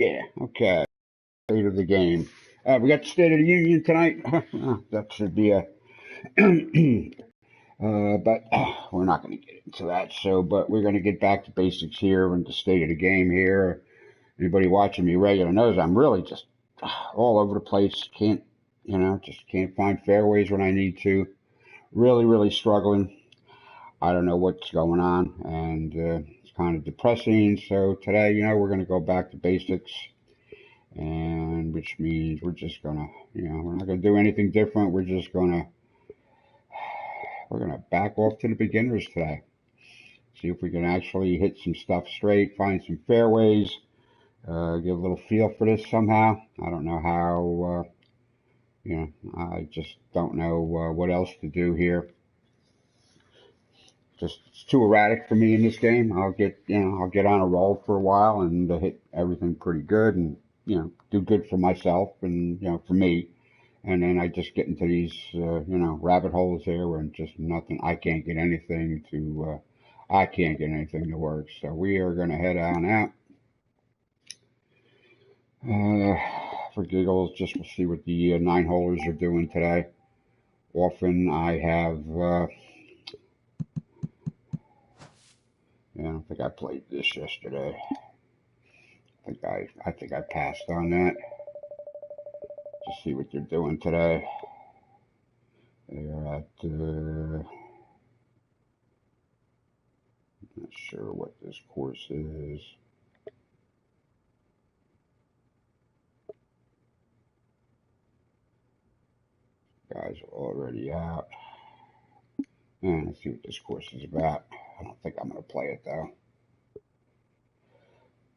Yeah, okay. State of the game. We got the State of the Union tonight. That should be a. But we're not going to get into that. So, but we're going to get back to basics here and the state of the game here. Anybody watching me regular knows I'm really just all over the place. Can't, just can't find fairways when I need to. Really, really struggling. I don't know what's going on, and it's kind of depressing. So today, we're going to go back to basics, and which means we're just gonna, we're not gonna do anything different. We're gonna back off to the beginners today. See if we can actually hit some stuff straight, find some fairways, get a little feel for this somehow. I don't know how. I just don't know what else to do here. Just it's too erratic for me in this game. I'll get on a roll for a while and hit everything pretty good and do good for myself and for me. And then I just get into these rabbit holes here where just nothing. I can't get anything to work. So we are going to head on out. For giggles, just to see what the nine holers are doing today. Often I have. I don't think I played this yesterday. I think I passed on that. Just see what they're doing today. They're at. Not sure what this course is. Guys are already out. And let's see what this course is about. I don't think I'm going to play it though.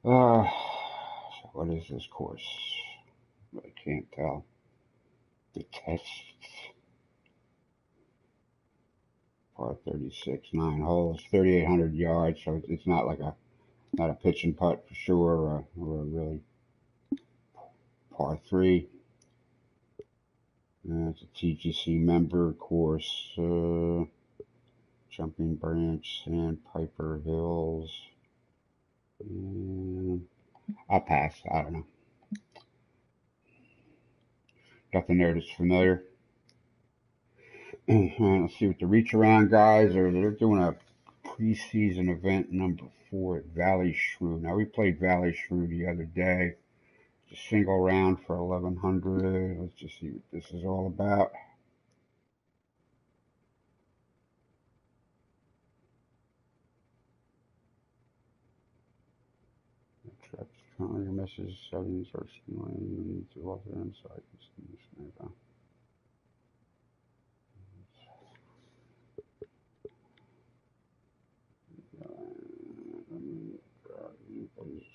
So what is this course? I can't tell. The test. Par 36, 9 holes, 3,800 yards. So it's not like not a pitch and putt for sure, or a really par three. It's a TGC member course. Jumping Branch, Sandpiper Hills. I'll pass. I don't know. Nothing there that's familiar. Let's see what the reach around guys are. They're doing a preseason event number 4 at Valley Shrew. Now we played Valley Shrew the other day. It's a single round for 1,100. Let's just see what this is all about. Currently your message settings are streamlined to all the inside.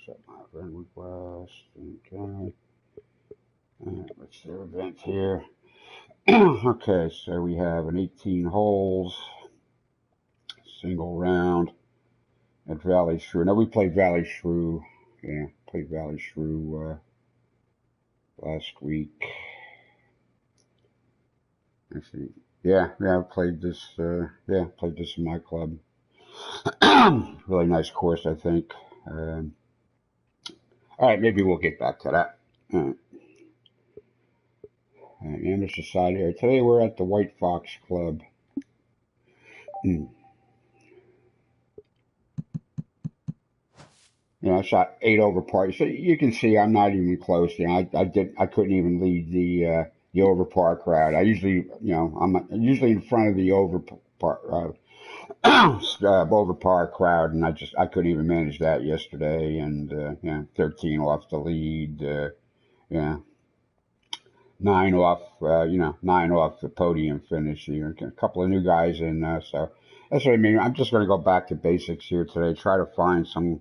Set my friend request. Okay. Let's do event here. Okay, so we have an 18 holes, single round at Valley Shrew. Now we played Valley Shrew. Yeah, played Valley Shrew last week. Actually, yeah, I played this. Played this in my club. Really nice course, I think. All right, maybe we'll get back to that. All right. Amateur side here. Today we're at the White Fox Club. I shot 8 over par. So you can see I'm not even close. I couldn't even lead the over par crowd. I usually, I'm usually in front of the over par over par crowd, and I couldn't even manage that yesterday. And 13 off the lead. Yeah, 9 off. 9 off the podium finish here. A couple of new guys in, so that's what I mean. I'm just going to go back to basics here today. Try to find some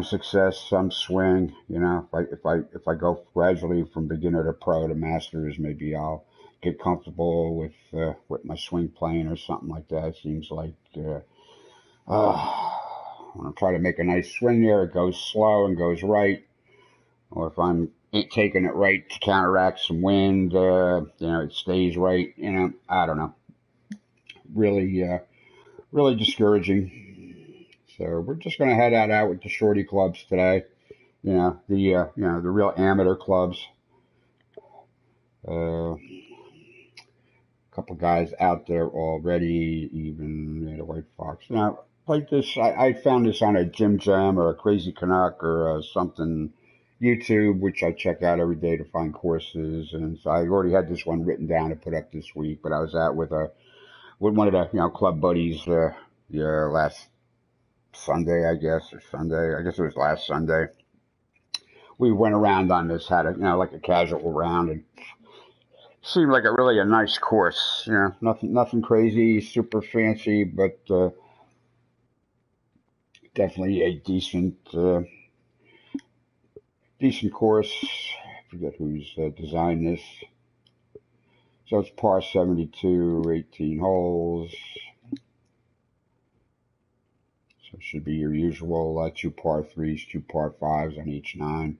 success, some swing. If I go gradually from beginner to pro to masters, maybe I'll get comfortable with my swing playing or something like that. It seems like when I try to make a nice swing there, it goes slow and goes right. Or if I'm taking it right to counteract some wind, it stays right. I don't know. Really discouraging. So we're just going to head out with the shorty clubs today. The real amateur clubs. A couple guys out there already, even the White Fox. Now, like this, I found this on a Jim Jam or a Crazy Canuck or something YouTube, which I check out every day to find courses. And so I already had this one written down to put up this week, but I was out with one of the club buddies last Sunday, I guess, or Sunday. I guess it was last Sunday. We went around on this, had a like a casual round, and seemed like really a nice course. Nothing crazy, super fancy, but definitely a decent course. I forget who's designed this. So it's par 72, 18 holes. So it should be your usual two par threes, two par fives on each nine.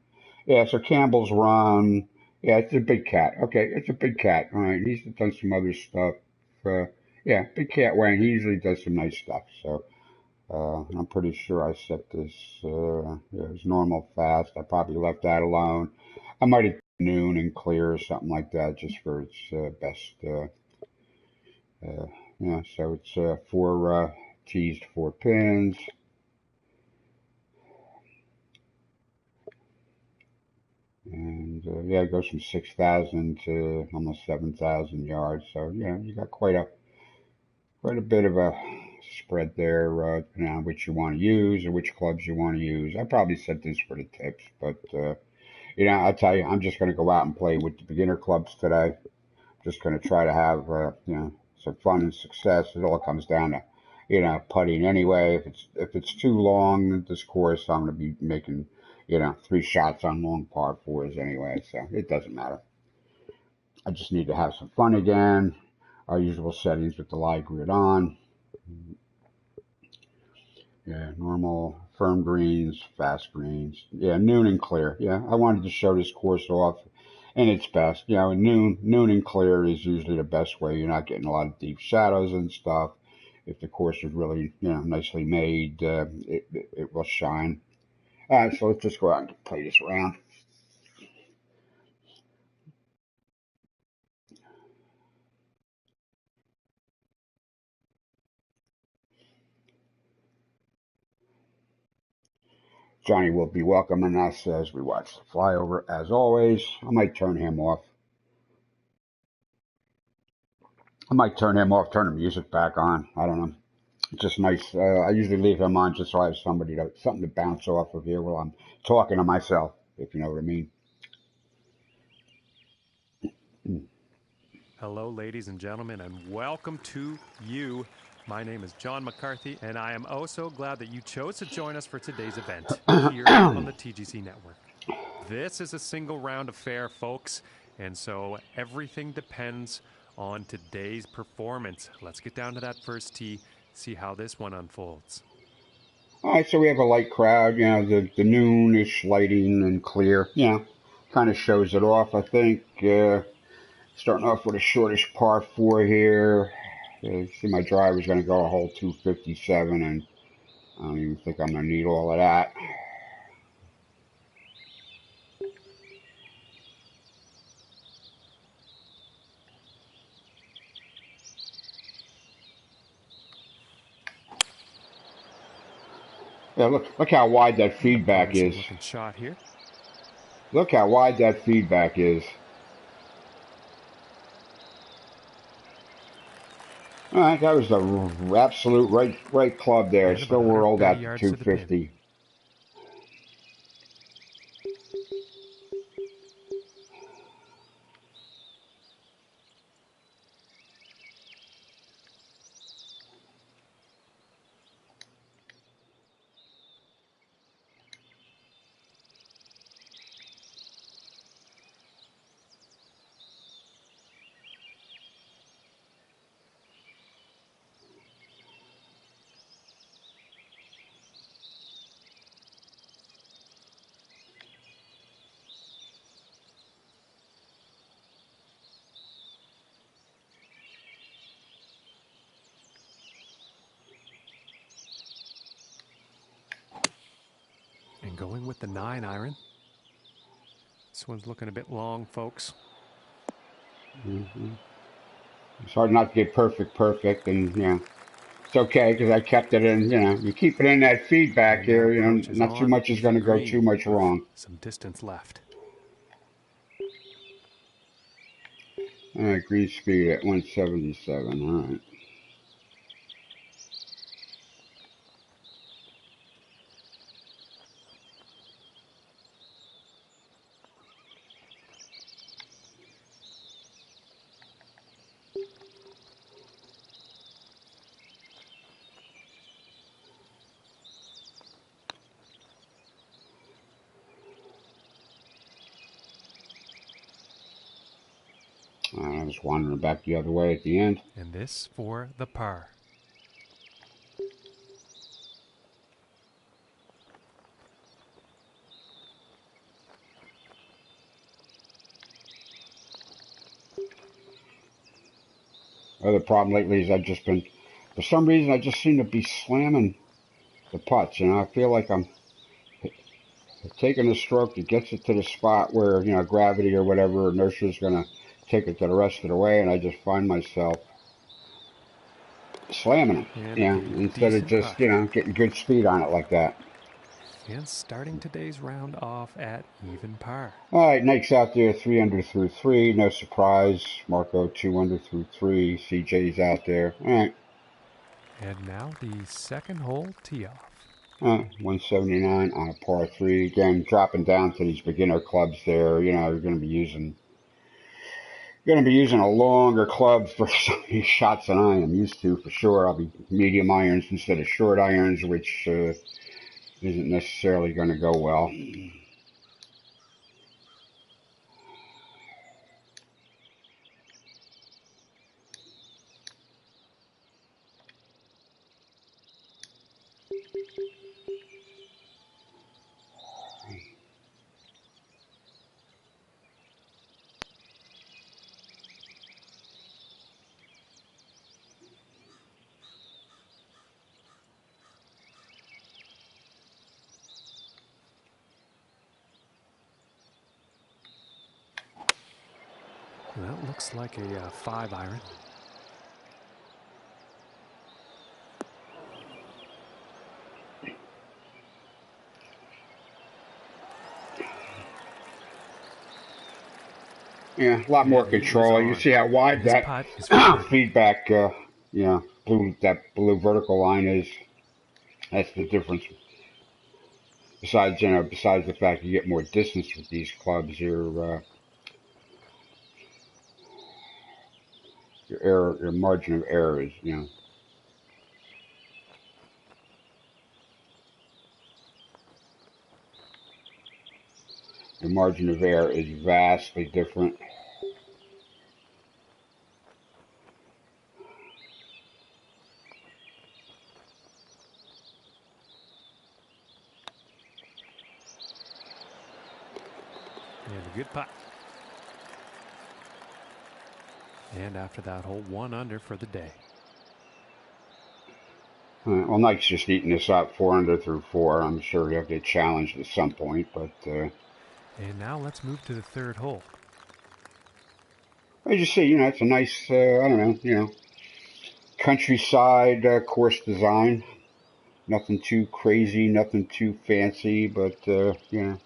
Yeah, so Campbell's Run. Yeah, it's a big cat. Okay, it's a big cat. All right, he's done some other stuff. Uh, yeah, Big Cat Wayne. He usually does some nice stuff. So I'm pretty sure I set this as normal fast. I probably left that alone. I might have noon and clear or something like that just for its best. So it's four tees to four pins. And it goes from 6,000 to almost 7,000 yards. So you got quite a bit of a spread there, depending on which you want to use or which clubs you want to use. I probably set this for the tips, but I'll tell you, I'm just going to go out and play with the beginner clubs today. Just going to try to have some fun and success. It all comes down to putting anyway. If it's too long this course, I'm going to be making three shots on long par fours anyway, so it doesn't matter. I just need to have some fun again. Our usual settings with the lie grid on. Yeah, normal, firm greens, fast greens. Yeah, noon and clear. Yeah, I wanted to show this course off and its best. Noon and clear is usually the best way. You're not getting a lot of deep shadows and stuff. If the course is really, nicely made, it will shine. All right, so let's just go out and play this round. Johnny will be welcoming us as we watch the flyover. As always, I might turn him off. Turn the music back on. I don't know. It's just nice. I usually leave him on just so I have something to bounce off of here while I'm talking to myself, if you know what I mean. Hello, ladies and gentlemen, and welcome to you. My name is John McCarthy, and I am oh so glad that you chose to join us for today's event here on the TGC Network. This is a single round affair, folks, and so everything depends on today's performance. Let's get down to that first tee, see how this one unfolds. All right, so we have a light crowd. The noonish lighting and clear. Kind of shows it off, I think. Starting off with a shortish par four here. See, my driver's going to go a hole 257, and I don't even think I'm going to need all of that. Yeah, look how wide that feedback is. Looking shot here. Look how wide that feedback is. All right, that was the absolute right club there. Still rolled out to 250. with the 9 iron. This one's looking a bit long, folks. It's hard not to get perfect, and you know, it's okay because I kept it in. You know, you keep it in that feedback And that here. You know, approach is not too on much is the going to go too green much with wrong. some distance left. All right, green speed at 177. All right. I was wandering back the other way at the end. And this for the par. Other problem lately is I've just been, for some reason, I just seem to be slamming the putts. You know, I feel like I'm taking a stroke that gets it to the spot where, you know, gravity or whatever inertia is going to take it to the rest of the way, and I just find myself slamming it, And you a know, pretty instead of decent just, putt. you know, getting good speed on it like that. And starting today's round off at even par. All right, Nate's out there, 3 under through 3, no surprise. Marco, 2 under through 3. CJ's out there. All right. And now the second hole tee off. 179 on a par 3. Again, dropping down to these beginner clubs there. You know, you're going to be using a longer club for some of these shots than I am used to, for sure. I'll be medium irons instead of short irons, which isn't necessarily going to go well. That looks like a 5 iron. Yeah, a lot more And he is control. You on. see how wide This that putt is for feedback, that blue vertical line is. That's the difference. Besides, besides the fact you get more distance with these clubs, your margin of error is, you know. The margin of error is vastly different. and a good putt. And after that hole, 1 under for the day. Well, Knight's just eating this up, 4 under through 4. I'm sure he'll get challenged at some point, but And now let's move to the third hole. as you see, you know, it's a nice, I don't know, you know, countryside course design. Nothing too crazy, nothing too fancy, but you know,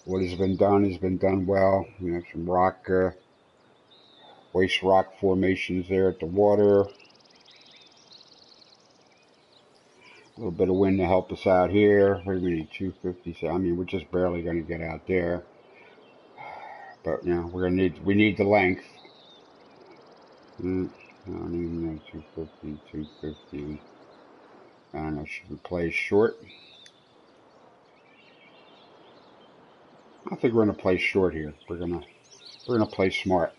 what has been done well. You know, some waste rock formations there at the water. A little bit of wind to help us out here. We need 250. So I mean, we're just barely going to get out there. But you know, we need the length. I don't even know, 250, 250. I don't know. Should we play short? I think we're going to play short here. We're gonna play smart.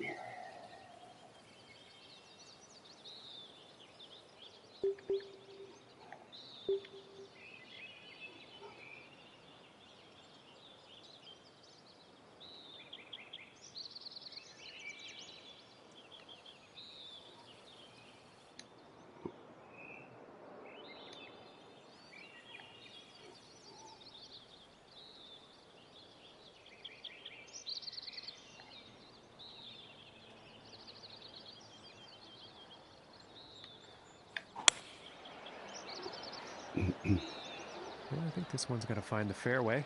think this one's going to find the fairway.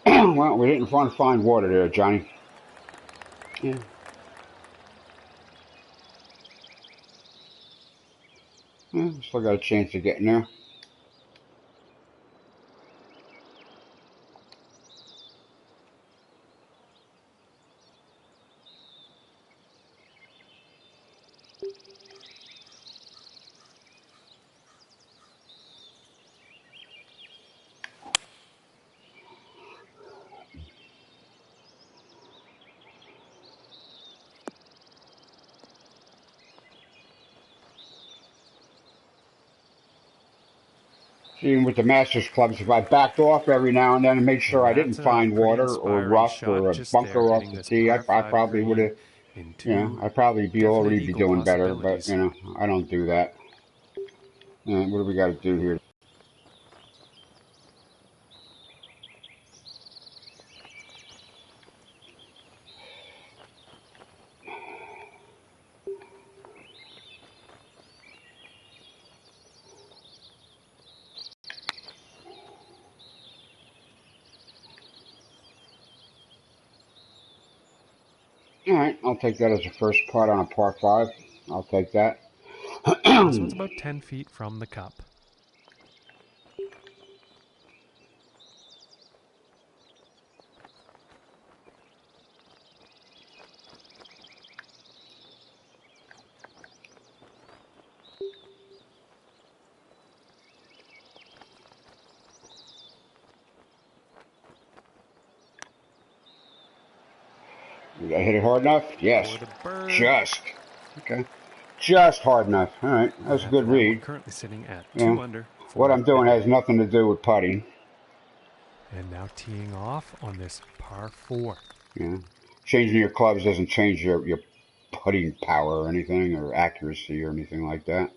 Well, we didn't want to find water there, Johnny. Yeah. Yeah, still got a chance of getting there. See, with the Masters clubs, if I backed off every now and then and made sure I And didn't that's a find pretty water or inspiring rough shot or a just there, bunker off hitting the this tee, I par 5 probably would green have, into I'd probably be definite already be eagle doing better, but, possibilities. I don't do that. What do we got to do here? All right, I'll take that as a first putt on a par 5. I'll take that. This one's about 10 feet from the cup. Did I hit it hard enough? Yes. For the bird. Just. Okay. Just hard enough. All right, that's a And good after that, we're read. currently sitting at Yeah. 2 under. What For I'm doing the has day. nothing to do with putting. And now teeing off on this par 4. Yeah. Changing your clubs doesn't change your putting power or anything, or accuracy or anything like that.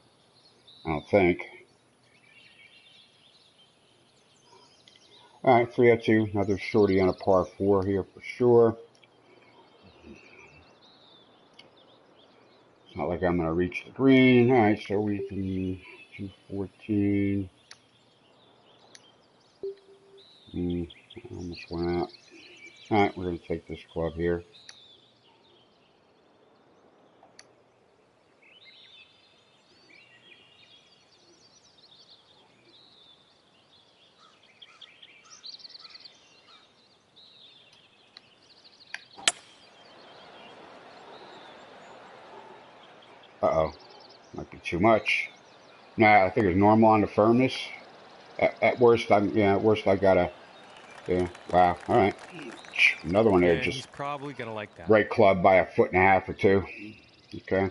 I don't think. All right, 3 out 2. Another shorty on a par 4 here for sure. It's not like I'm going to reach the green. All right, so we can 214. Almost went out. All right, we're going to take this club here. Uh-oh. Might be too much. Nah, I think it's normal on the firmness. At worst, I gotta, yeah, wow, all right. Another one there, And he's just probably going to like that. right club by 1.5 feet or 2. Okay.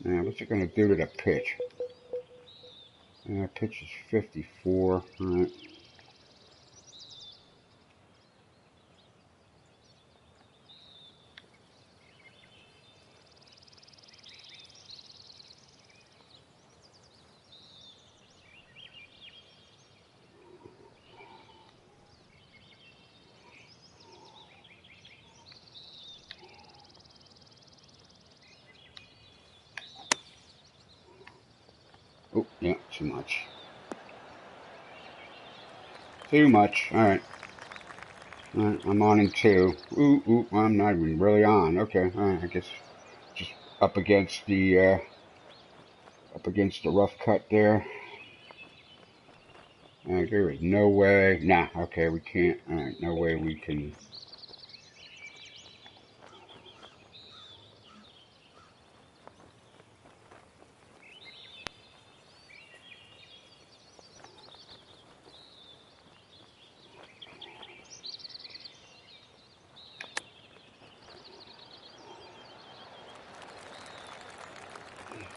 Now, what's it gonna do to the pitch? Pitch is 54. All right. Oh, yeah, too much. Too much. All right. All right, I'm on in 2. Ooh, I'm not even really on. Okay, all right, I guess just up against the rough cut there. There is no way. Nah, okay, we can't. All right, no way we can.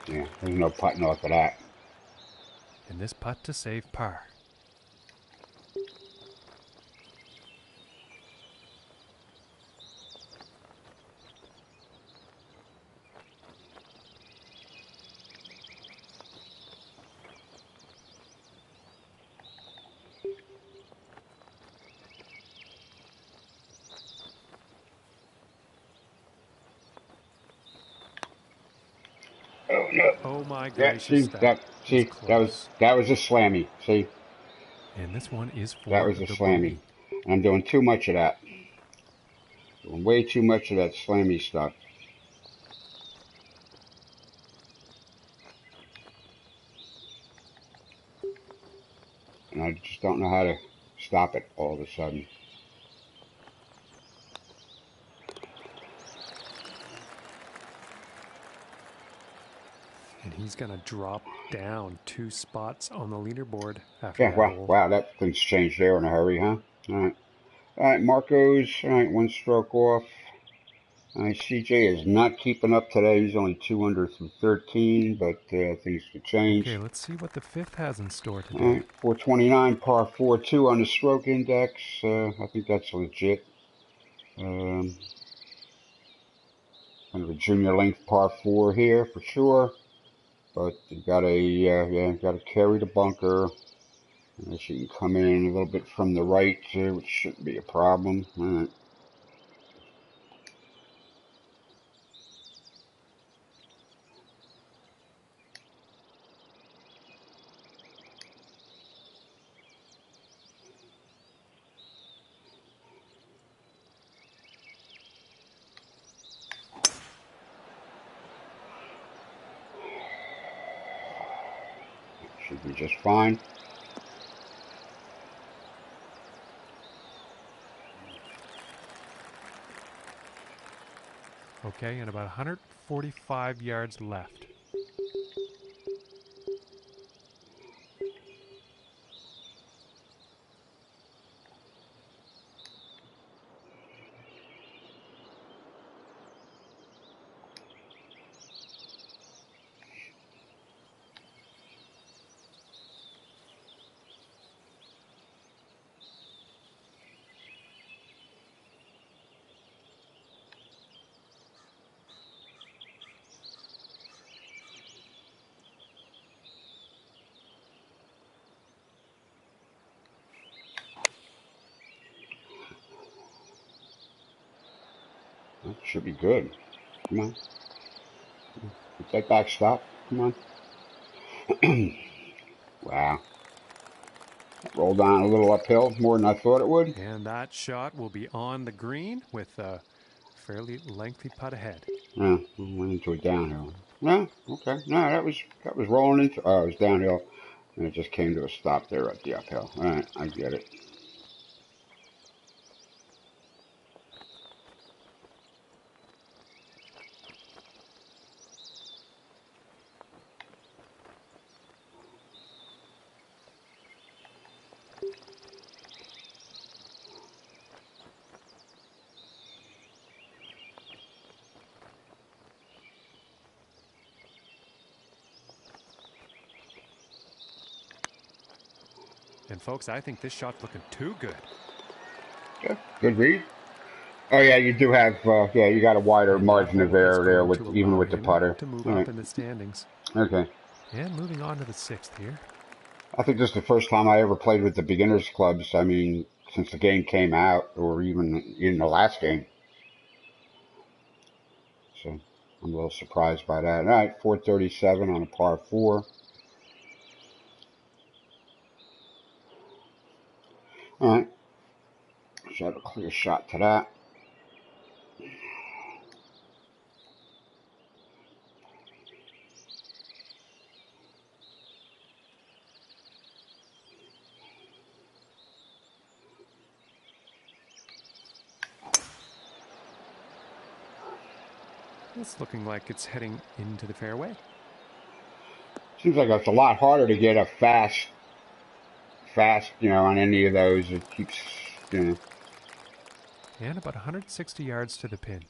Yeah, there's no putting off of that. And this putt to save par. Oh, Oh my Yeah, gracious, see that that? was See close. that was a slammy. See, And this one is that for was a the slammy. bogey. And I'm doing too much of that. Doing way too much of that slammy stuff. And I just don't know how to stop it all of a sudden. And he's going to drop down 2 spots on the leaderboard after Yeah, that wow, hole. wow, that thing's changed there in a hurry, huh? All right, Marco's, all right, 1 stroke off. All right, CJ is not keeping up today. He's only 2 under through 13, but things could Okay, change. let's see what the fifth has in store All today. right, 429, par 4-2 on the stroke index. I think that's legit. Kind of a junior length par 4 here for sure. But you gotta, yeah, gotta carry the bunker. Unless you can come in a little bit from the right, which shouldn't be a problem. All right. Should be just fine. Okay, and about 145 yards left. That should be good. Come on. Get that backstop. Come on. Wow. Rolled on a little uphill, more than I thought it would. And that shot will be on the green with a fairly lengthy putt ahead. Yeah, went into a downhill. No, okay. No, that was rolling into. Oh, it was downhill, and it just came to a stop there at the uphill. All right, I get it. And folks, I think this shot's looking too good. Okay, good read. Oh yeah, you do have. Yeah, you got a wider And that margin of hole is error there going with to even allow with the him putter. to move All up right. in the standings. Okay. And moving on to the sixth here. I think this is the first time I ever played with the beginners clubs. I mean, since the game came out, or even in the last game. So I'm a little surprised by that. All right, 437 on a par 4. All right, so I have a clear shot to that. It's looking like it's heading into the fairway. Seems like it's a lot harder to get a fast, on any of those. It keeps. And about 160 yards to the pin.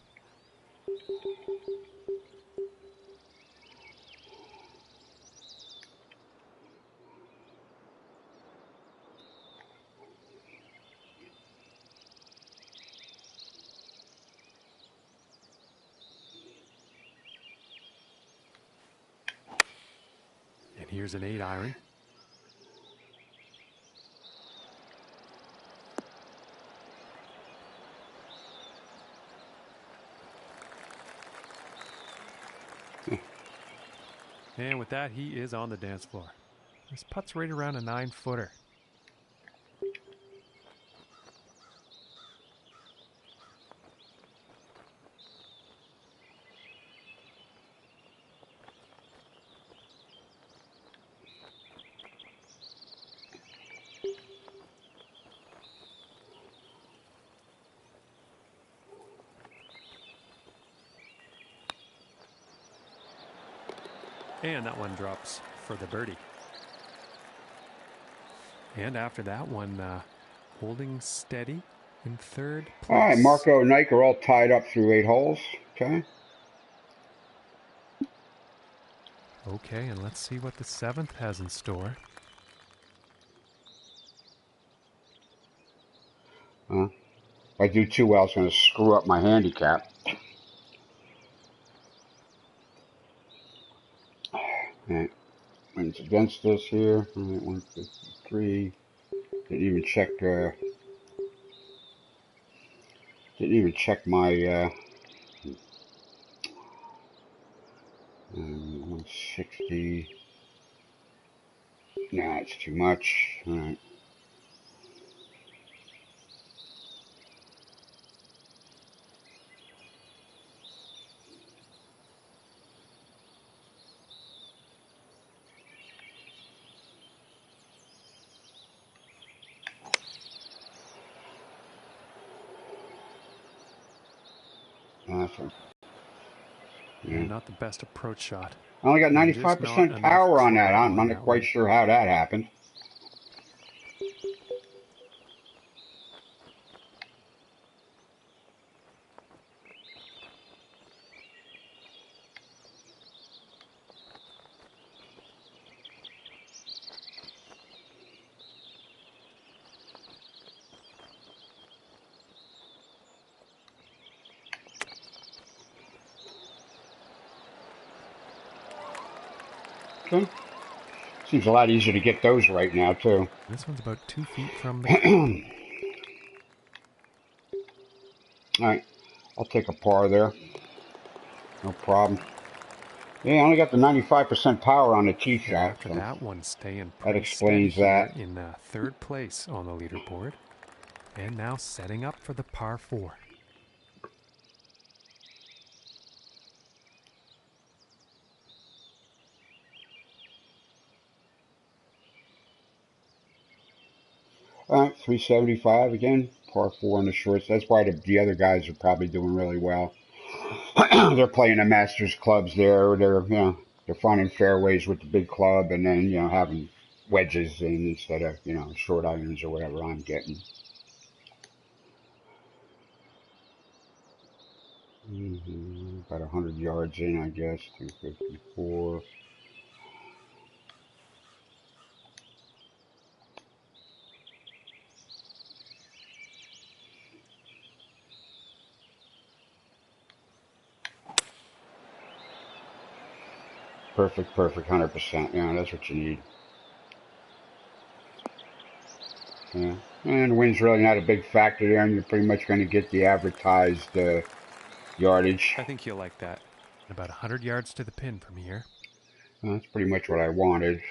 And here's an 8-iron. And with that, he is on the dance floor. This putt's right around a 9-footer. And that one drops for the birdie. And after that one, holding steady in third place. All right, Marco and Nike are all tied up through 8 holes. Okay. Okay, and let's see what the 7th has in store. If I do too well, it's going to screw up my handicap. Right. When it's against us here, 153. Didn't even check my 160. Nah, it's too much. All right. Awesome. Yeah, not the best approach shot. I only got 95% power on that. I'm not quite sure how that happened. Okay. Seems a lot easier to get those right now, too. This one's about 2 feet from the cup. All right. I'll take a par there. No problem. Yeah, I only got the 95% power on the tee shot. After that one, staying that explains that. In third place on the leaderboard. And now setting up for the par 4. All right, 375 again, par 4 on the shorts. That's why the other guys are probably doing really well. They're playing the Masters clubs there. They're finding fairways with the big club, and then having wedges in instead of short irons or whatever I'm getting. About 100 yards in, I guess. 254. Perfect, 100%. Yeah, that's what you need. Yeah, and the wind's really not a big factor there, and you're pretty much going to get the advertised yardage. I think you'll like that. About 100 yards to the pin from here. That's pretty much what I wanted.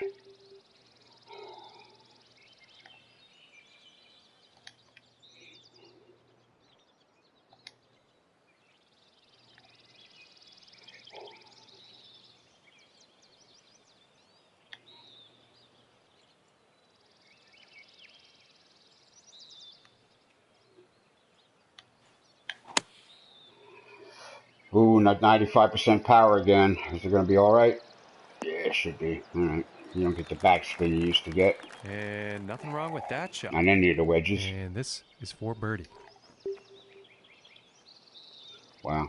Ooh, not 95% power again. Is it going to be all right? Yeah, it should be. All right. You don't get the backspin you used to get. And nothing wrong with that shot. On any of the wedges. And this is for birdie. Wow.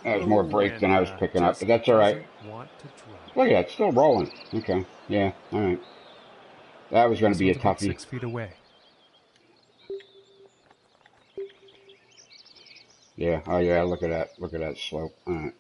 That was more Oh, brake than and I was picking up, just but that's all right. doesn't want to drop. Look at that, it's still rolling. Okay, yeah, all right. That was going to This be a one's about toughie. 6 feet away. Yeah, oh yeah, look at that slope. All right.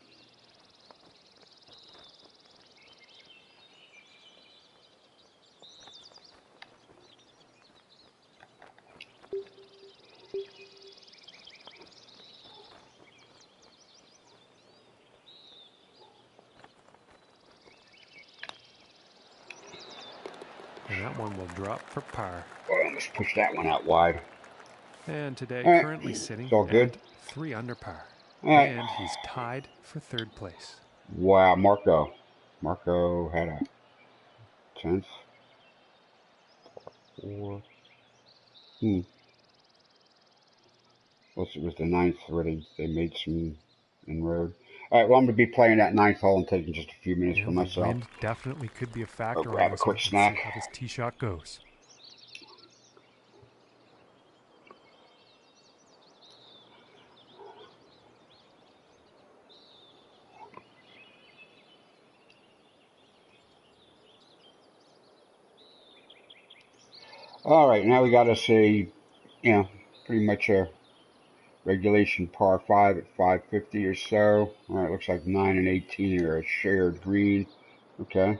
And that one will drop for par. Well, I almost pushed that one out wide. And today, All right, currently it's sitting all good. at 3 under par. All right. And he's tied for 3rd place. Wow, Marco had a 10th. Four. Well, it was the ninth where they made some inroad. All right, well, I'm going to be playing that ninth hole and taking just a few minutes for And the myself. wind definitely could be a I'll factor on grab a this one. quick Let's see snack. how this tee shot goes. All right, now we got us a, pretty much a regulation par 5 at 550 or so. All right, looks like 9 and 18 are a shared green. Okay.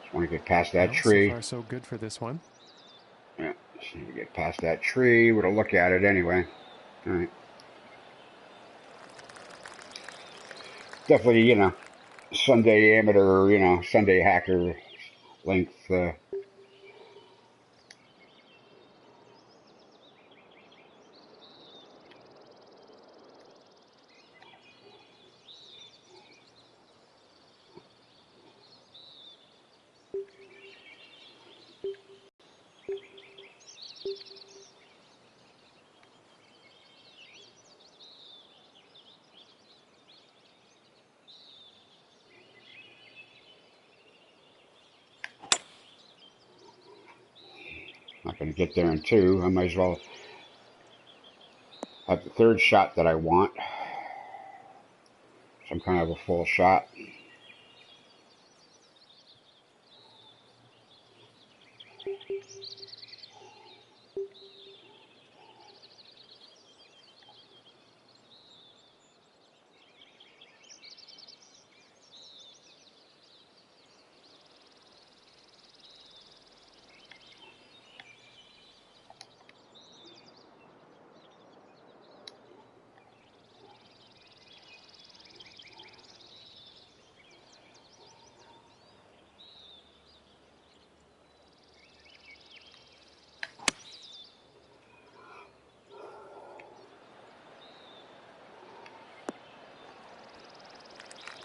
Just want to get past that Well, so tree. far so good for this one. Yeah, just need to get past that tree. We'll look at it anyway. All right. Definitely, Sunday amateur, Sunday hacker length. Not going to get there in two. I might as well have the third shot that I want. Some kind of a full shot.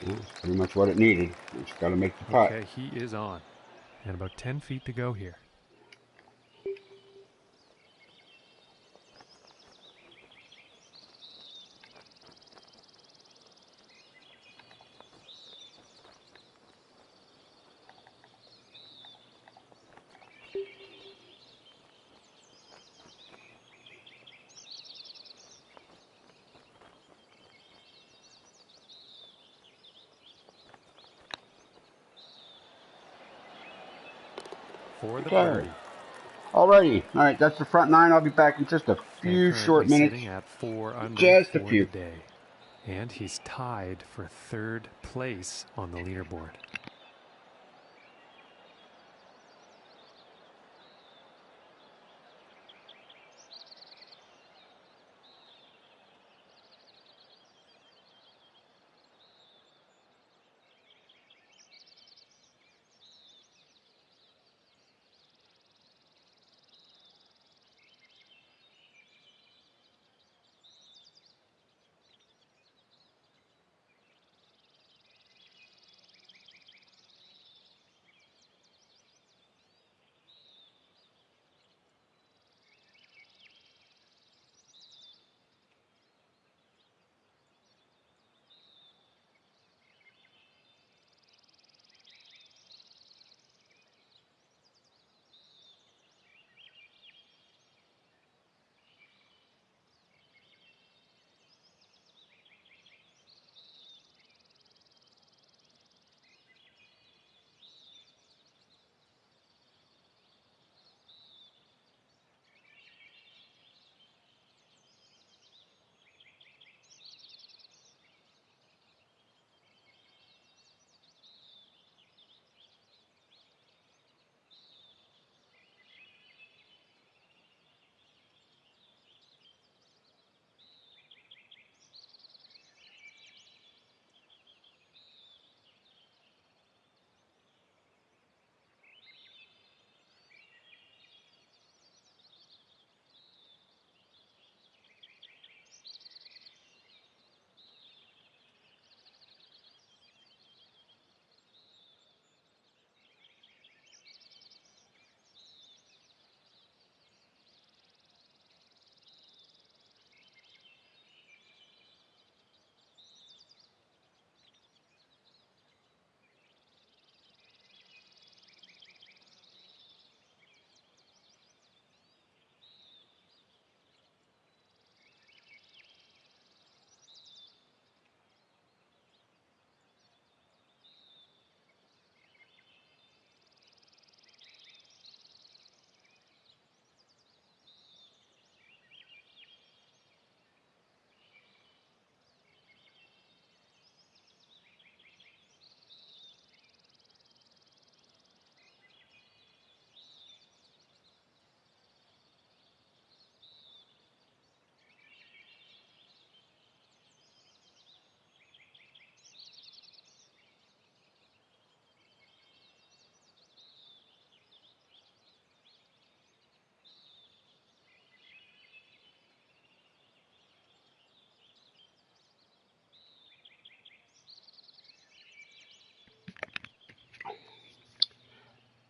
Yeah, that's pretty much what it needed. Just got to make the putt. Okay, he is on. And about 10 feet to go here. For the Okay. birdie. Alrighty. All right, that's the front nine. I'll be back in just a And few currently short minutes. sitting at 4 under Just a for the few. day. And he's tied for 3rd place on the leaderboard.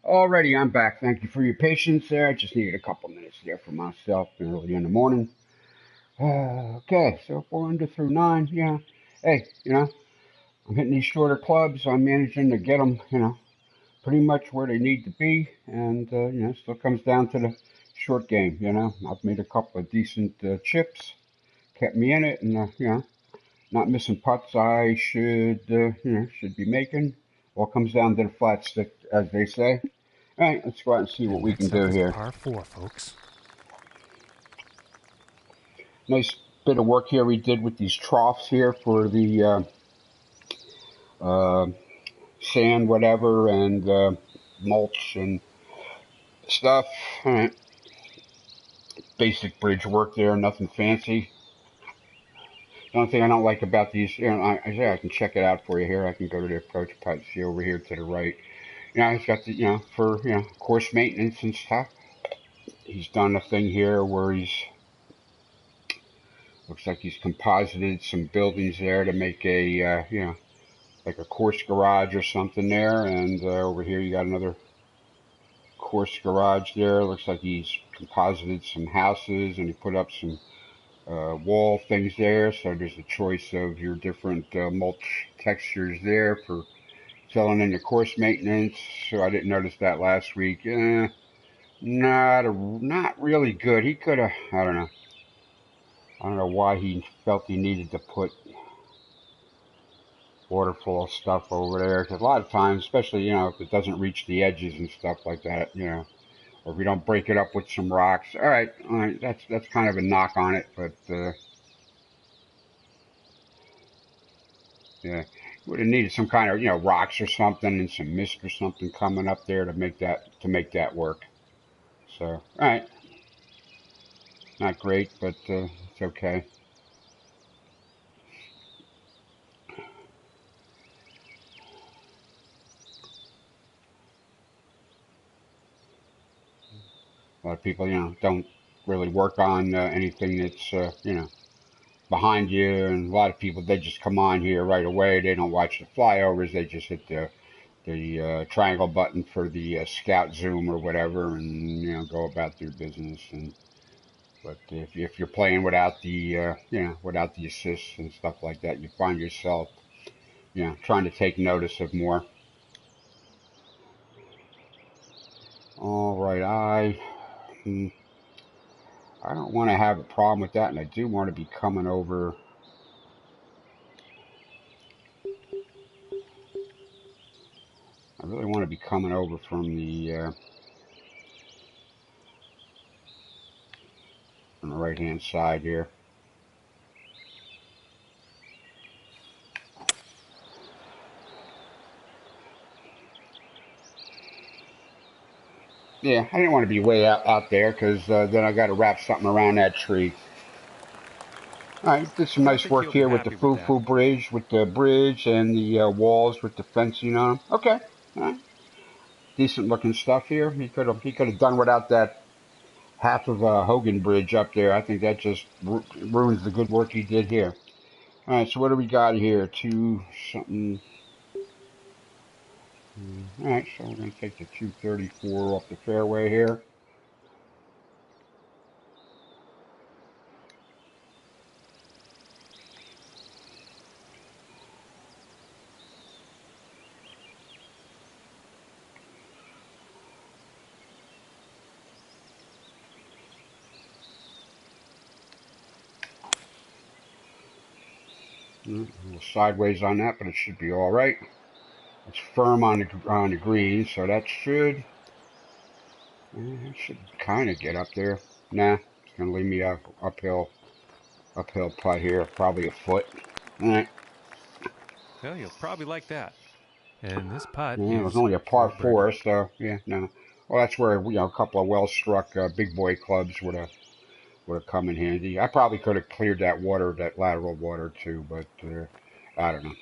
Alrighty, I'm back. Thank you for your patience there. I just needed a couple minutes there for myself early in the morning. Okay, so 4 under through 9, yeah. Hey, I'm hitting these shorter clubs. I'm managing to get them, pretty much where they need to be. And, still comes down to the short game, I've made a couple of decent chips, kept me in it, and, not missing putts I should be making. All comes down to the flat stick, as they say. All right, let's go out and see what And we can next up do is a here. par 4, folks. Nice bit of work here we did with these troughs here for the uh, sand, whatever, and mulch and stuff. All right. Basic bridge work there, nothing fancy. The only thing I don't like about these, I can check it out for you here. I can go to the approach putt, see over here to the right. He's got the, for, course maintenance and stuff. He's done a thing here where looks like he's composited some buildings there to make a, like a course garage or something there. And over here you got another course garage there. Looks like he's composited some houses and he put up some wall things there. So there's a choice of your different mulch textures there for filling in the course maintenance. So I didn't notice that last week. Not really good. He could have, I don't know. I don't know why he felt he needed to put waterfall stuff over there. Because a lot of times, especially, if it doesn't reach the edges and stuff like that, or if we don't break it up with some rocks. All right, that's kind of a knock on it, but yeah, would have needed some kind of rocks or something and some mist or something coming up there to make that work. So all right, not great, but it's okay. A lot of people, don't really work on anything that's behind you, and a lot of people, they just come on here right away. They don't watch the flyovers. They just hit the triangle button for the scout zoom or whatever, and go about their business. And but if you're playing without the without the assists and stuff like that, you find yourself trying to take notice of more. All right, I don't want to have a problem with that, and I do want to be coming over. I really want to be coming over from the right hand side here. Yeah, I didn't want to be way out there because then I got to wrap something around that tree. All right, did some I nice think work he'll be here with the happy with that. Foo bridge, with the bridge and the walls with the fencing on them. Okay, all right, decent looking stuff here. He could have done without that half of Hogan Bridge up there. I think that just ruins the good work he did here. All right, so what do we got here? Two something. All right, so we're going to take the 234 off the fairway here. A little sideways on that, but it should be all right. It's firm on the green, so that should kind of get up there. Nah, it's gonna leave me uphill putt here, probably a foot. All right. Well, you'll probably like that. And this putt Yeah, it was is only a for par birdie. four, so yeah, no. Well, that's where a couple of well-struck big boy clubs would have come in handy. I probably could have cleared that water, that lateral water too, but I don't know.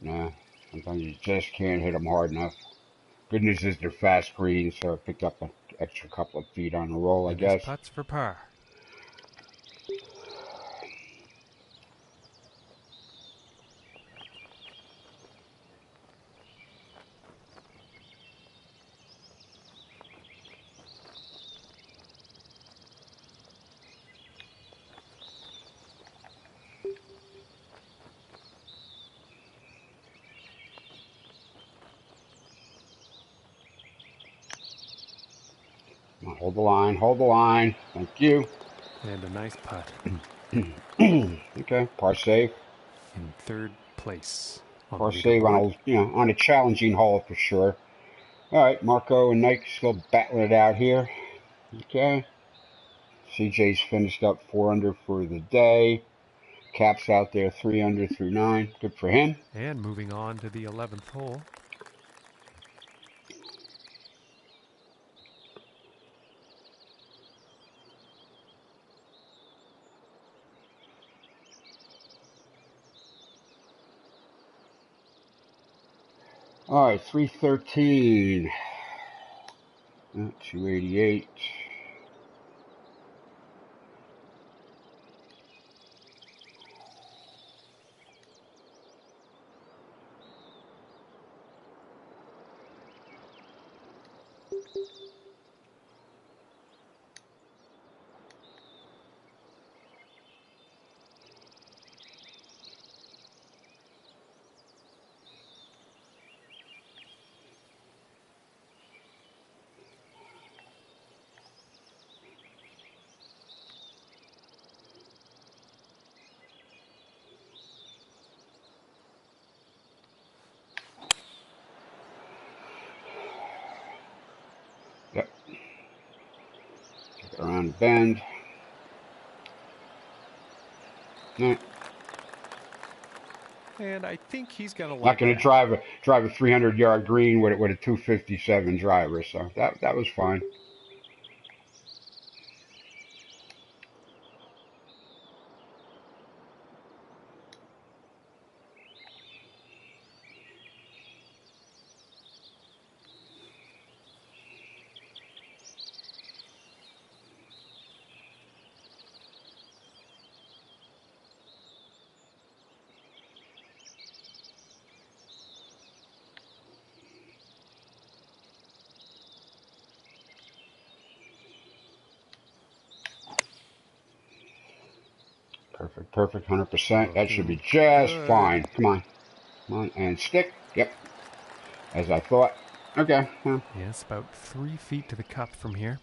Nah, sometimes you just can't hit them hard enough. Good news is they're fast greens, so I picked up an extra couple of feet on the roll, I And this guess. putt's for par. Hold the line, hold the line. Thank you. And a nice putt. Okay, par save. In third place on Par the save on leaderboard. a on a challenging hole for sure. All right, Marco and Nike still battling it out here. Okay. CJ's finished up 4 under for the day. Cap's out there 3 under through 9. Good for him. And moving on to the 11th hole. All right, 313. 288. Yep. Take it around the bend. Nah. And I think he's going to Not like going to that. drive a 300-yard green with a 257 driver, so that was fine. Perfect, 100%. That should be Looking just good. fine. Come on, and stick. Yep, as I thought. Okay. Yeah. Yes, about 3 feet to the cup from here.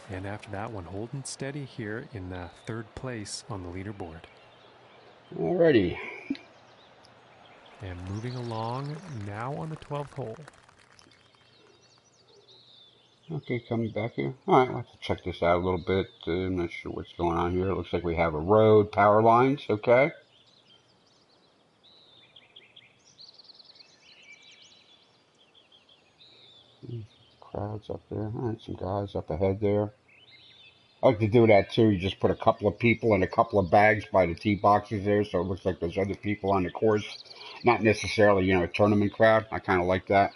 And after that one, holding steady here in third place on the leaderboard. Alrighty. And moving along now on the 12th hole. Okay, coming back here. All right, let's check this out a little bit. I'm not sure what's going on here. It looks like we have a road, power lines. Okay. Crowds up there. All right, some guys up ahead there. I like to do that too. You just put a couple of people and a couple of bags by the tee boxes there, so it looks like there's other people on the course. Not necessarily, a tournament crowd. I kind of like that.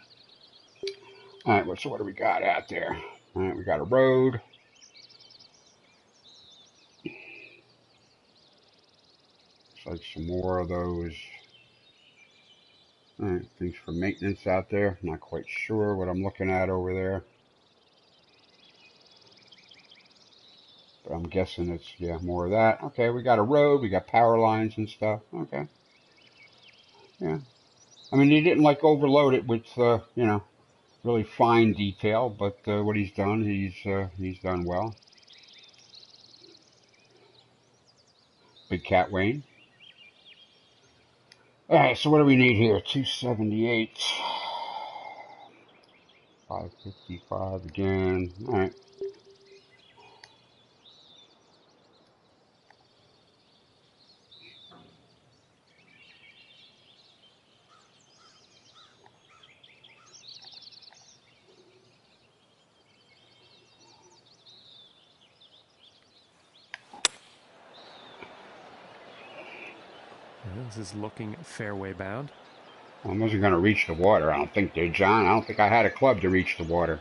All right, so what do we got out there? All right, we got a road. Looks like some more of those. All right, things for maintenance out there. Not quite sure what I'm looking at over there. But I'm guessing it's, yeah, more of that. Okay, we got a road. We got power lines and stuff. Okay. Yeah. I mean, he didn't overload it with, really fine detail, but what he's done, he's done well. Big Cat Wayne. All right, so what do we need here? 278. 555 again. All right. This is looking fairway bound. I wasn't going to reach the water, I don't think, did John? I don't think I had a club to reach the water.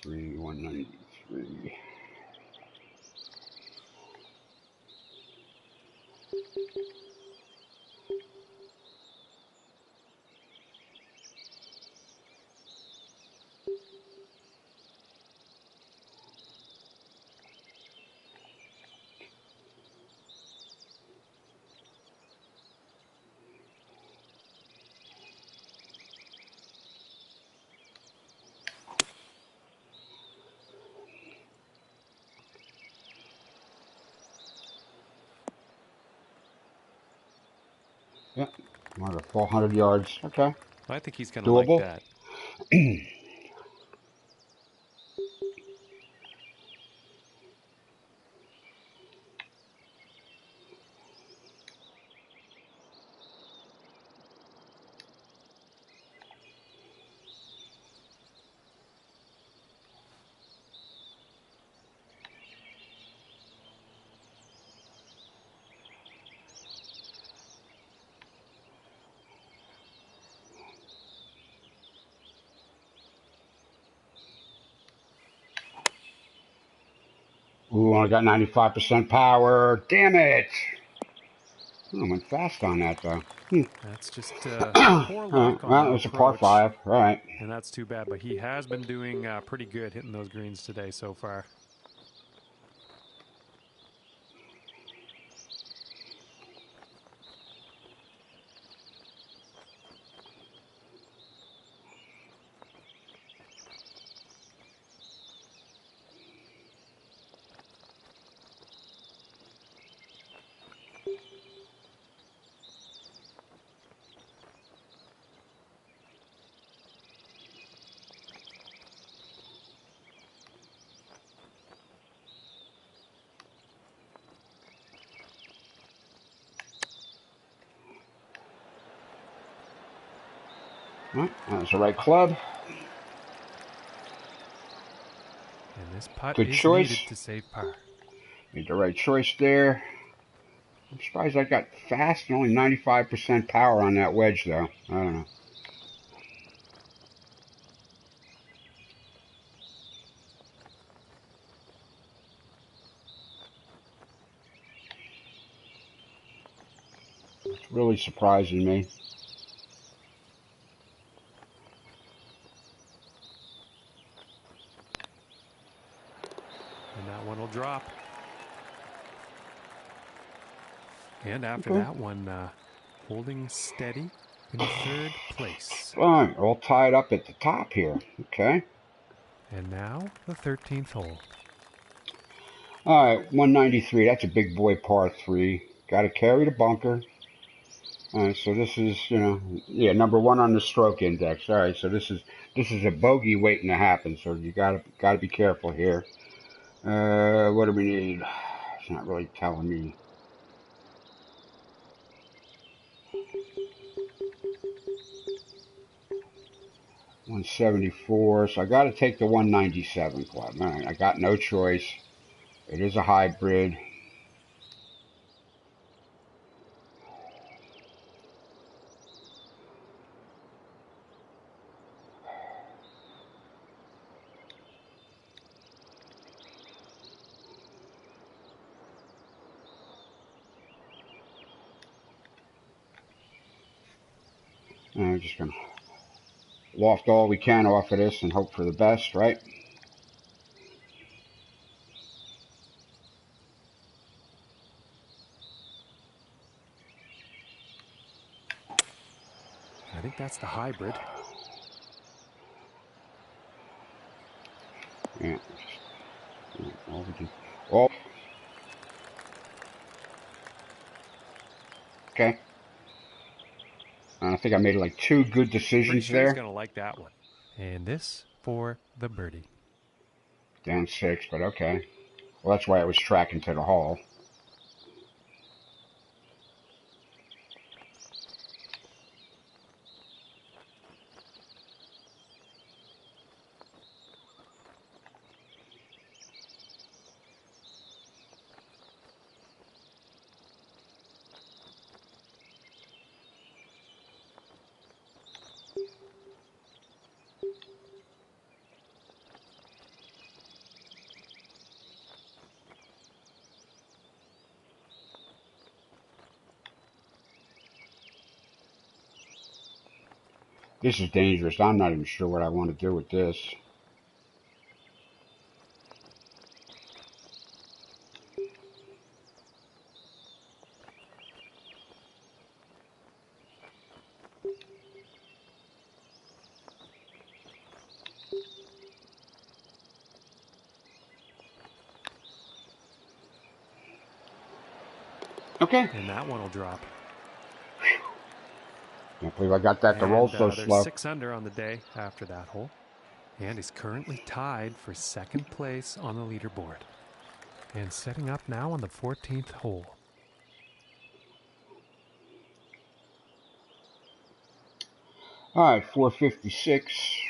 193. Yeah, another 400 yards. Okay, I think he's going to like doable. that. Ooh, I got 95% power. Damn it! Oh, I went fast on that though. That's just All poor right, luck on well, it that was a par approach. 5. All right. And that's too bad, but he has been doing pretty good hitting those greens today so far. All right, that was the right club. And this putt Good is choice. needed to save par. Made the right choice there. I'm surprised I got fast and only 95% power on that wedge though. I don't know. It's really surprising me. And that one will drop. And after Okay. that one, holding steady in third place. Fine. All tied up at the top here. Okay. And now the 13th hole. All right, 193. That's a big boy par 3. Got to carry the bunker. All right, so this is, yeah, number 1 on the stroke index. All right, so this is a bogey waiting to happen. So you gotta be careful here. What do we need? It's not really telling me. 174. So I got to take the 197 club. All right, I got no choice. It is a hybrid. I'm just gonna loft all we can off of this and hope for the best, right? I think that's the hybrid. Yeah. All we can. All. Okay. And I think I made like 2 good Pretty decisions sure he's there. going to like that one. And this for the birdie. Down 6, but okay. Well, that's why I was tracking to the hole. This is dangerous. I'm not even sure what I want to do with this. Okay. And that one will drop. Can't believe I got that to roll so There's slow. 6 under on the day after that hole. And he's currently tied for second place on the leaderboard. And setting up now on the 14th hole. All right, 456,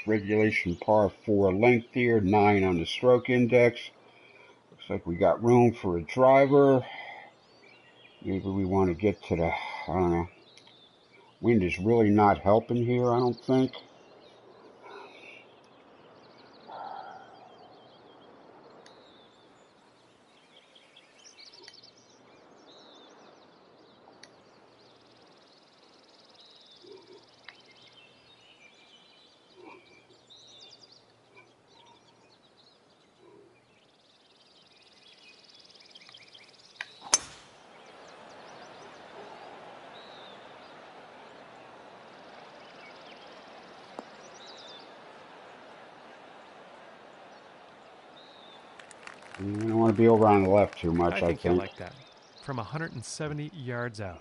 regulation par 4 length here, 9 on the stroke index. Looks like we got room for a driver. Maybe we want to get to the, I don't know. Wind is really not helping here, I don't think. I don't want to be over on the left too much, I I think he'll think. like that. From 170 yards out.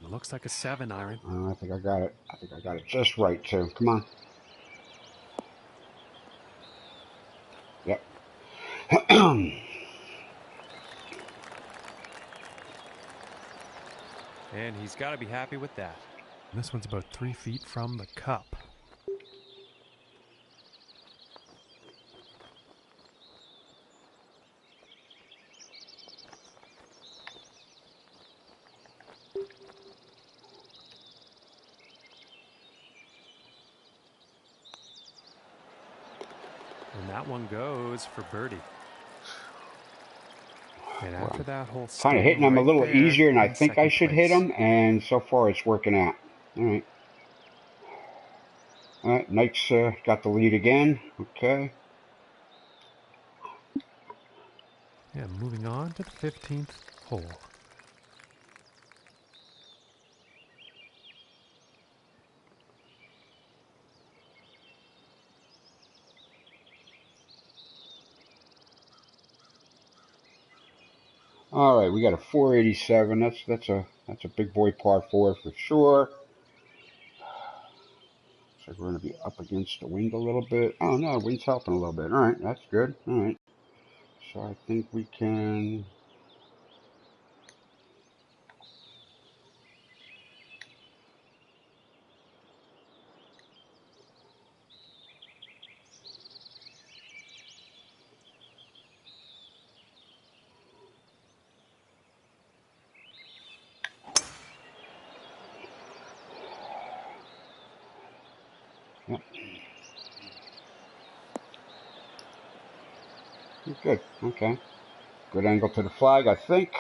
Looks like a 7 iron. I think I got it. I think I got it just right, too. Come on. Yep. And he's got to be happy with that. This one's about 3 feet from the cup. And that one goes for birdie. And after that hole, Kind of hitting them a little easier than I think I should hit them, and so far it's working out. All right. All right, Knight's got the lead again. Okay. Yeah, moving on to the 15th hole. All right, we got a 487. That's a big boy par 4 for sure. So we're going to be up against the wind a little bit. Oh no, the wind's helping a little bit. All right, that's good. All right. So I think we can. Yep. Good. Okay. Good angle to the flag, I think.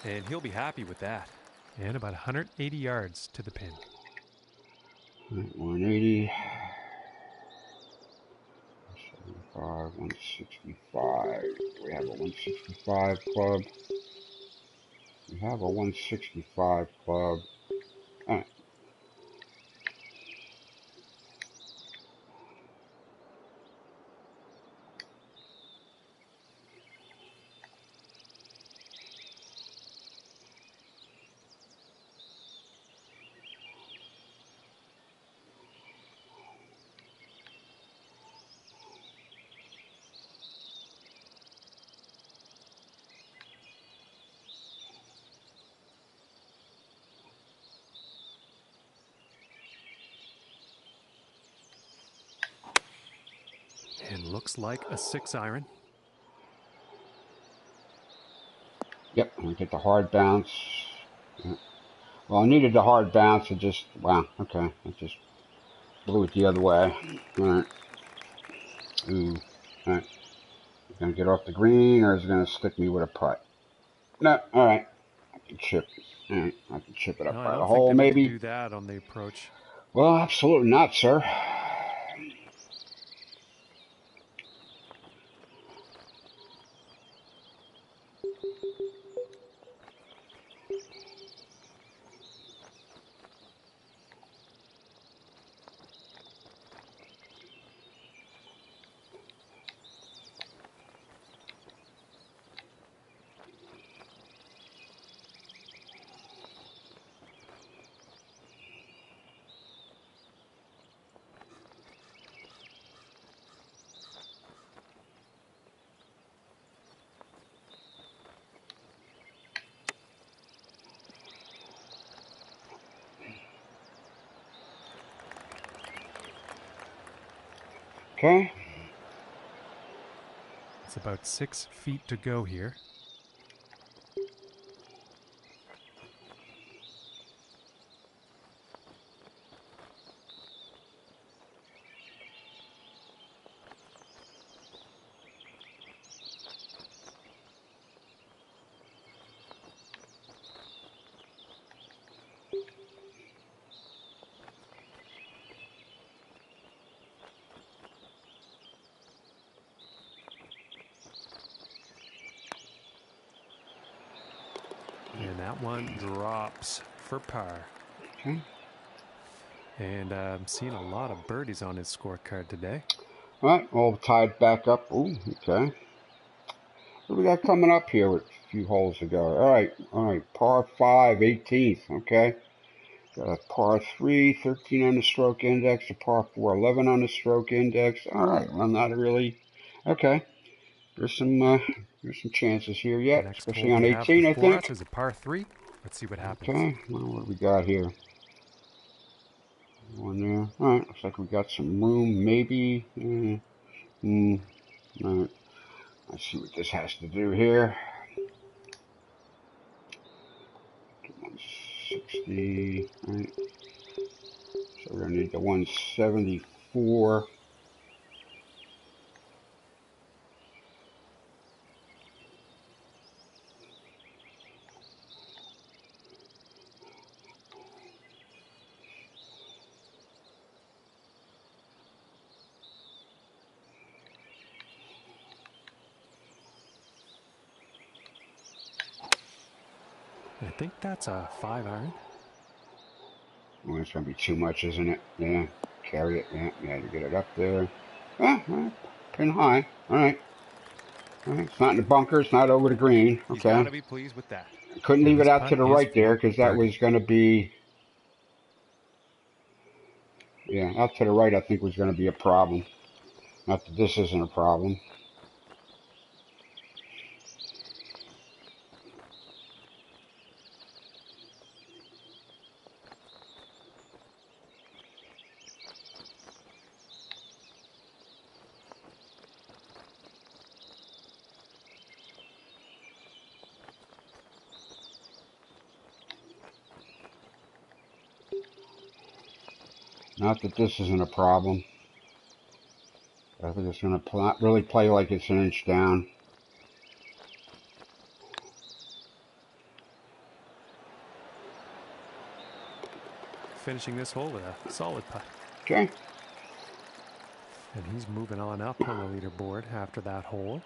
And he'll be happy with that. And about 180 yards to the pin. 180. 75, 165. Do we have a 165 club? We have a 165 club. All right. And looks like a 6-iron. Yep, we get the hard bounce. Yeah. Well, I needed the hard bounce. It just, wow, okay. It just blew it the other way. All right. Ooh. All right. Gonna get off the green, or is it gonna stick me with a putt? No. All right. I can chip. All right. I can chip it up No, I by the don't think hole, they meant to maybe. do that on the approach. Well, absolutely not, sir. Okay. It's about 6 feet to go here. And that one drops for par. Okay. And I'm seeing a lot of birdies on his scorecard today. All right. All tied back up. Ooh, okay. What do we got coming up here with a few holes to go? All right. All right. Par 5, 18th. Okay. Got a par 3, 13 on the stroke index. A par 4, 11 on the stroke index. All right. Well, not really. Okay. There's some chances here The yet, next hole especially on we have 18, I before think. us is a par 3. Let's see what happens. Okay. Well, what do we got here? One there. All right. Looks like we got some room, maybe. All right. Let's see what this has to do here. 160. All right. So we're gonna need the 174. I think that's a 5-iron. Well, it's gonna be too much, isn't it? Yeah. Carry it. Yeah. Yeah. To get it up there. Ah, all right. Pin high. All right. All right. It's not in the bunker. It's not over the green. He's got to Okay. be pleased with that. Couldn't And leave it this out to putt the is right there for because that birdie. was gonna be. Yeah, out to the right. I think was gonna be a problem. Not that this isn't a problem. Not that this isn't a problem. I think it's going to really play like it's an inch down. Finishing this hole with a solid putt. Okay. And he's moving on up on the leaderboard after that hole.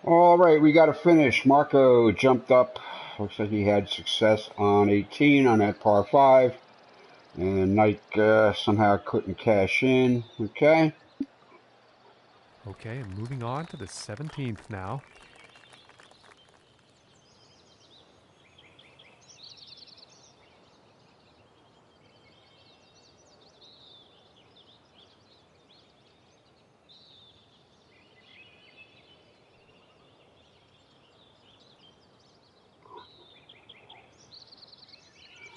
All right, we got a finish. Marco jumped up. Looks like he had success on 18 on that par 5. And Nike somehow couldn't cash in. Okay. Okay, and moving on to the 17th now.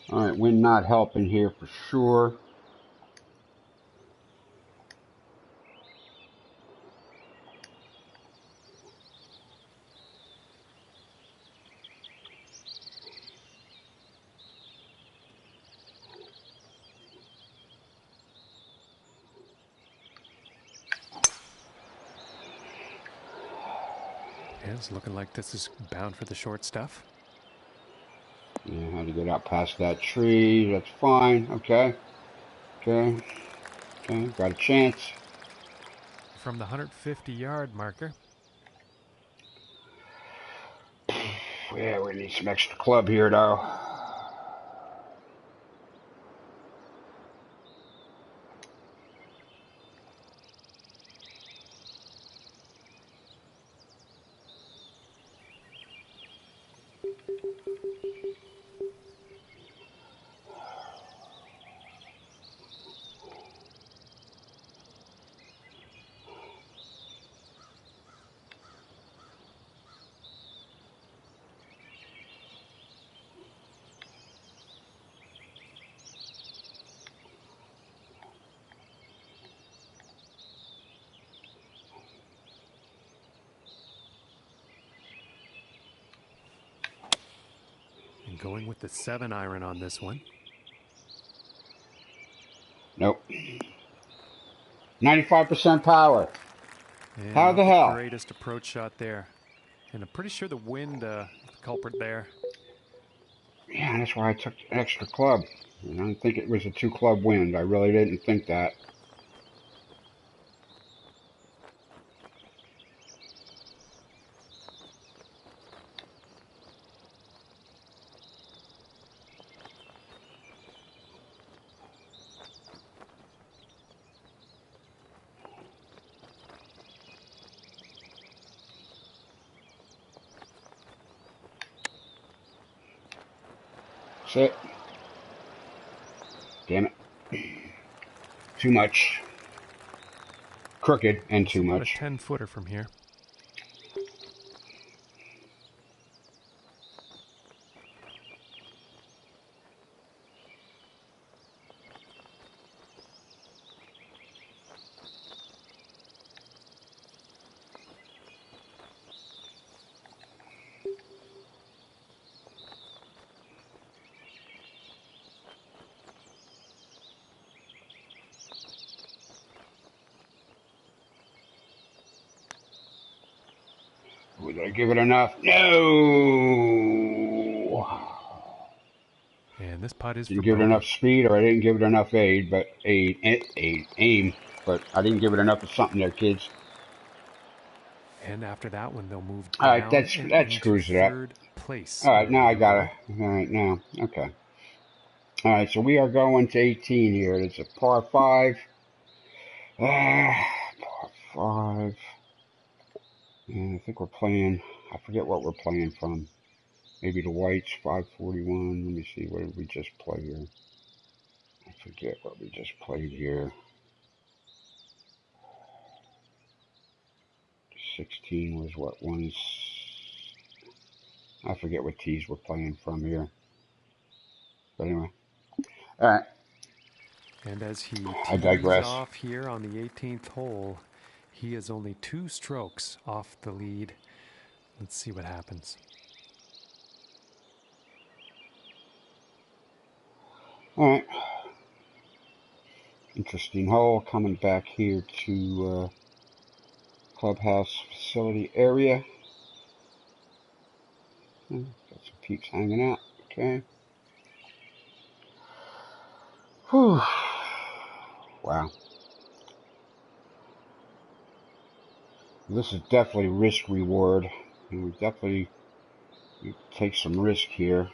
All right, wind not helping here for sure. Yeah, it's looking like this is bound for the short stuff. Yeah, had to get out past that tree. That's fine. Okay. Okay. Okay. Got a chance. From the 150-yard marker. Yeah, we need some extra club here, though. And going with the 7-iron on this one. Nope. 95% power. And How not the hell? greatest approach shot there. And I'm pretty sure the wind is the culprit there. Yeah, that's why I took an extra club. I didn't think it was a 2-club wind. I really didn't think that. That's it. Damn it. Too much. Crooked and too About much. a 10-footer from here. Did I give it enough? No! And this putt is Didn't for give it bogey. enough speed, or I didn't give it enough aim, but I didn't give it enough of something there, kids. And after that one, they'll move All right, down and that into screws it up. 3rd place. All right, On the now I got leaderboard. it. All right, now, okay. All right, so we are going to 18 here. It's a par 5. Par 5. And I think we're playing, I forget what we're playing from. Maybe the whites, 541. Let me see, what did we just play here? I forget what we just played here. 16 was what ones? I forget what tees we're playing from here. But anyway. All right. And as he I tees digress. off here on the 18th hole, he is only 2 strokes off the lead. Let's see what happens. All right. Interesting hole coming back here to clubhouse facility area. Got some peeps hanging out. Okay. Whew. Wow. This is definitely risk reward. And we definitely take some risk here.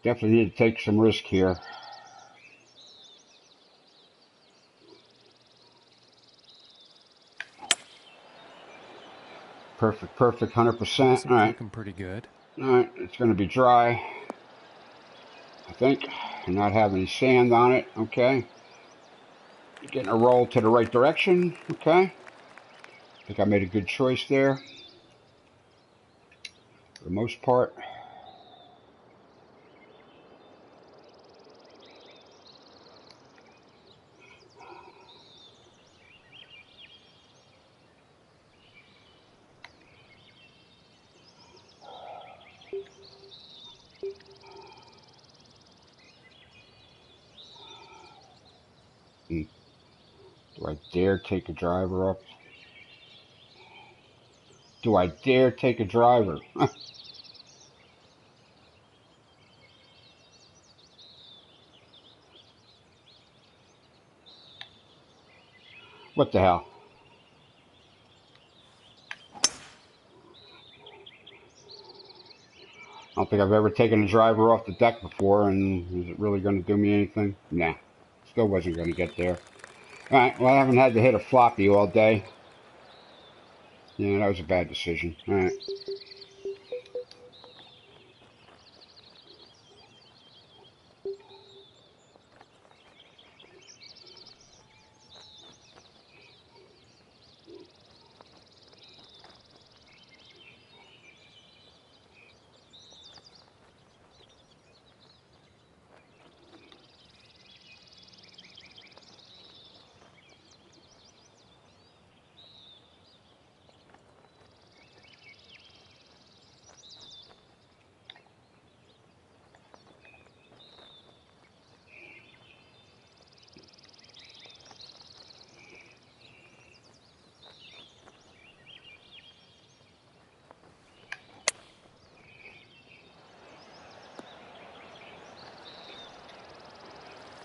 Definitely need to take some risk here. Perfect, 100%. All right. Looking pretty good. All right, it's going to be dry, I think, and not have any sand on it. Okay. Getting a roll to the right direction. Okay. I think I made a good choice there for the most part. Do I dare take a driver up? Do I dare take a driver? What the hell? I don't think I've ever taken a driver off the deck before, and is it really going to do me anything? Nah. Still wasn't going to get there. Alright, well, I haven't had to hit a floppy all day. Yeah, that was a bad decision. Alright.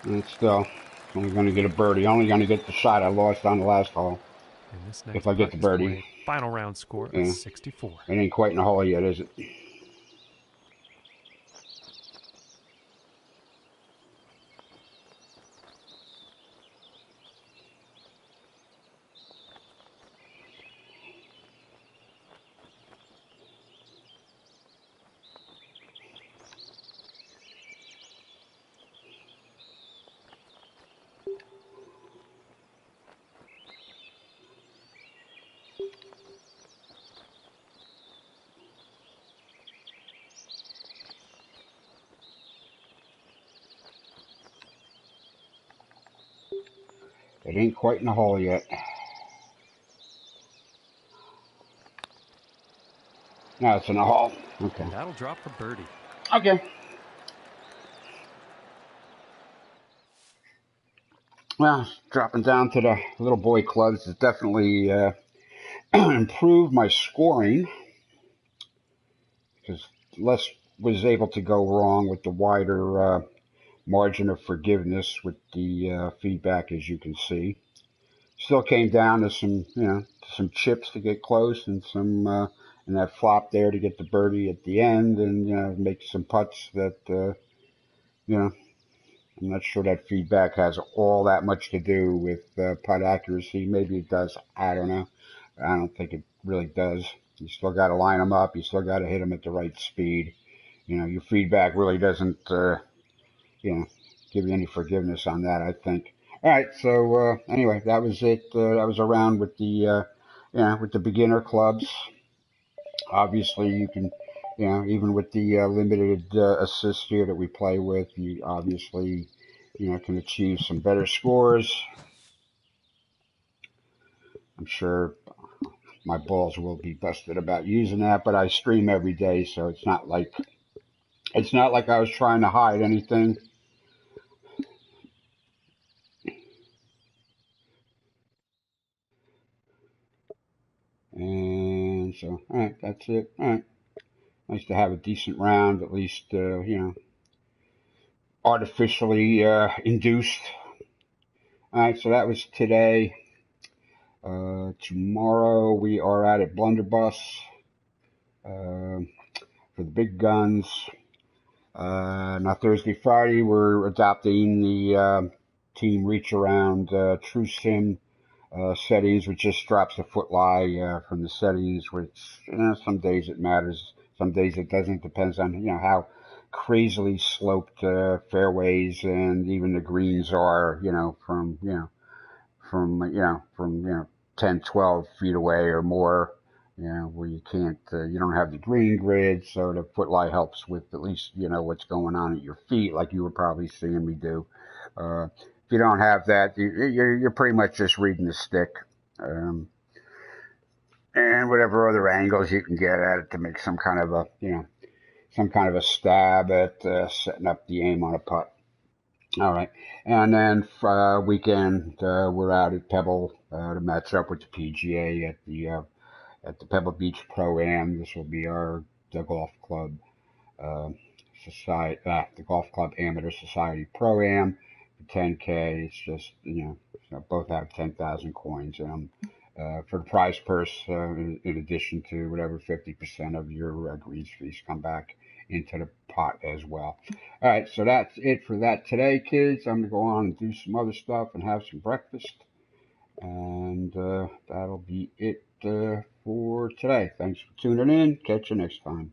And still, only going to get a birdie. Only going to get the shot I lost on the last hole. And this next If I get the birdie. away. Final round score Yeah. of 64. It ain't quite in the hole yet, is it? It ain't quite in the hole yet. Now it's in the hole. Okay. And that'll drop for birdie. Okay. Well, dropping down to the little boy clubs has definitely improved my scoring because less was able to go wrong with the wider margin of forgiveness with the feedback, as you can see. Still came down to some chips to get close and and that flop there to get the birdie at the end and make some putts that, I'm not sure that feedback has all that much to do with putt accuracy. Maybe it does. I don't know. I don't think it really does. You still got to line them up. You still got to hit them at the right speed. Your feedback really doesn't, give you any forgiveness on that, I think. All right. So anyway, that was it. That was around with the beginner clubs. Obviously, you can even with the limited assists here that we play with, you obviously, can achieve some better scores. I'm sure my balls will be busted about using that, but I stream every day, so it's not like I was trying to hide anything. And so, all right, that's it. All right, nice to have a decent round, at least, artificially induced. All right, so that was today. Tomorrow we are out at Blunderbuss uh, for the big guns. Now Thursday, Friday we're adopting the team reach around True Sim settings, which just drops a foot lie from the settings. Which some days it matters, some days it doesn't. Depends on how crazily sloped fairways and even the greens are. From 10, 12 feet away or more, where you can't, you don't have the green grid, so the foot lie helps with at least, what's going on at your feet, like you were probably seeing me do. If you don't have that, you're pretty much just reading the stick, and whatever other angles you can get at it to make some kind of a stab at setting up the aim on a putt. All right. And then weekend, we're out at Pebble to match up with the PGA at the Pebble Beach Pro Am. This will be the golf club uh, the golf club Amateur Society Pro Am. 10K. It's just both have 10,000 coins in them. For the prize purse, in addition to whatever 50% of your greens fees come back into the pot as well. All right, so that's it for that today, kids. I'm gonna go on and do some other stuff and have some breakfast, and that'll be it for today. Thanks for tuning in. Catch you next time.